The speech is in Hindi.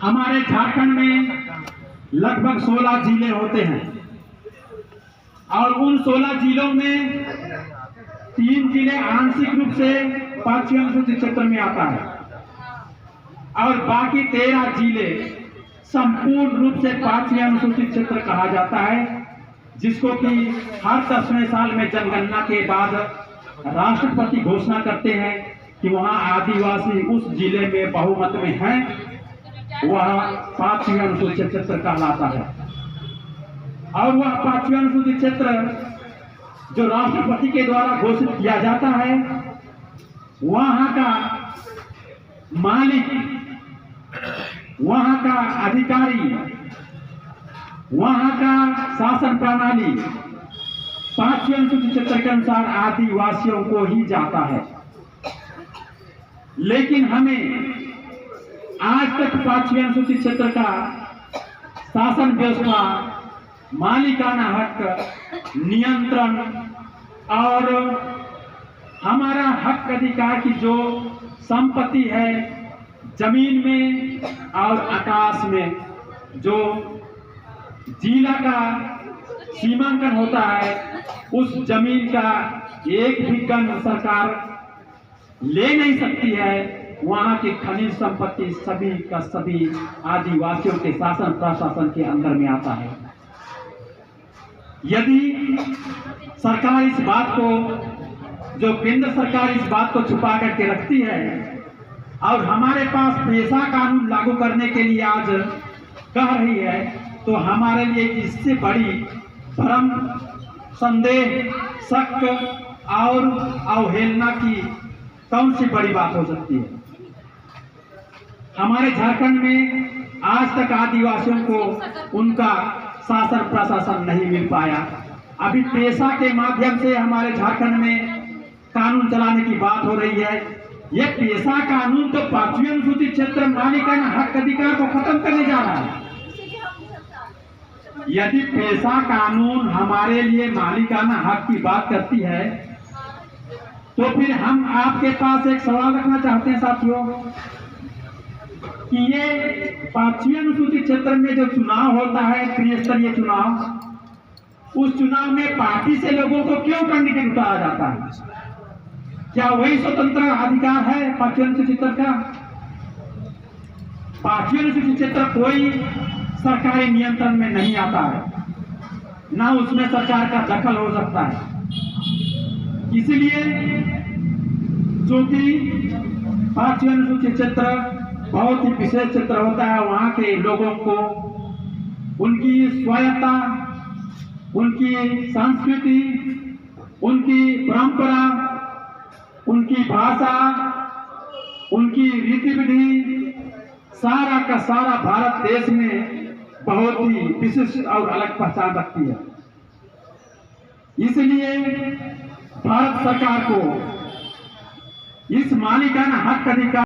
हमारे झारखंड में लगभग 16 जिले होते हैं और उन 16 जिलों में 3 जिले आंशिक रूप से 5वीं अनुसूचित क्षेत्र में आता है और बाकी 13 जिले संपूर्ण रूप से 5वीं अनुसूचित क्षेत्र कहा जाता है, जिसको कि हर 10वें साल में जनगणना के बाद राष्ट्रपति घोषणा करते हैं कि वहां आदिवासी उस जिले में बहुमत में हैं, वह 5वीं अनुसूचित क्षेत्र कहलाता है। और वह 5वीं अनुसूचित क्षेत्र जो राष्ट्रपति के द्वारा घोषित किया जाता है, वहां का मालिक, वहां का अधिकारी, वहां का शासन प्रणाली 5वीं अनुसूचित क्षेत्र के अनुसार आदिवासियों को ही जाता है। लेकिन हमें आज तक 5वीं अनुसूचित क्षेत्र का शासन व्यवस्था, मालिकाना हक, नियंत्रण और हमारा हक अधिकार की जो संपत्ति है, जमीन में और आकाश में जो जिला का सीमांकन होता है, उस जमीन का एक भी गण सरकार ले नहीं सकती है। वहां की खनिज संपत्ति सभी का सभी आदिवासियों के शासन प्रशासन के अंदर में आता है। यदि सरकार इस बात को, जो केंद्र सरकार इस बात को छुपा करके रखती है और हमारे पास पेशा कानून लागू करने के लिए आज कह रही है, तो हमारे लिए इससे बड़ी भ्रम, संदेह, शक और अवहेलना की कौन सी बड़ी बात हो सकती है। हमारे झारखंड में आज तक आदिवासियों को उनका शासन प्रशासन नहीं मिल पाया। अभी पेशा के माध्यम से हमारे झारखंड में कानून चलाने की बात हो रही है। यह पेशा कानून तो 5वीं अनुसूचित क्षेत्र मालिकाना हक अधिकार को खत्म करने जा रहा है। यदि पेशा कानून हमारे लिए मालिकाना हक की बात करती है, तो फिर हम आपके पास एक सवाल रखना चाहते हैं साथियों कि ये 5वीं अनुसूचित क्षेत्र में जो चुनाव होता है, त्रिस्तरीय चुनाव, उस चुनाव में पार्टी से लोगों को क्यों कैंडिडेट उतारा जाता है? क्या वही स्वतंत्र अधिकार है 5वीं अनुसूचित क्षेत्र का? 5वीं अनुसूचित क्षेत्र कोई सरकारी नियंत्रण में नहीं आता है, ना उसमें सरकार का दखल हो सकता है। इसलिए चूंकि 5वीं अनुसूचित क्षेत्र बहुत ही विशेष क्षेत्र होता है, वहां के लोगों को उनकी स्वायत्ता, उनकी संस्कृति, उनकी परंपरा, उनकी भाषा, उनकी रीति विधि, सारा का सारा भारत देश में बहुत ही विशिष्ट और अलग पहचान रखती है। इसलिए भारत सरकार को इस मालिकाना हक अधिकार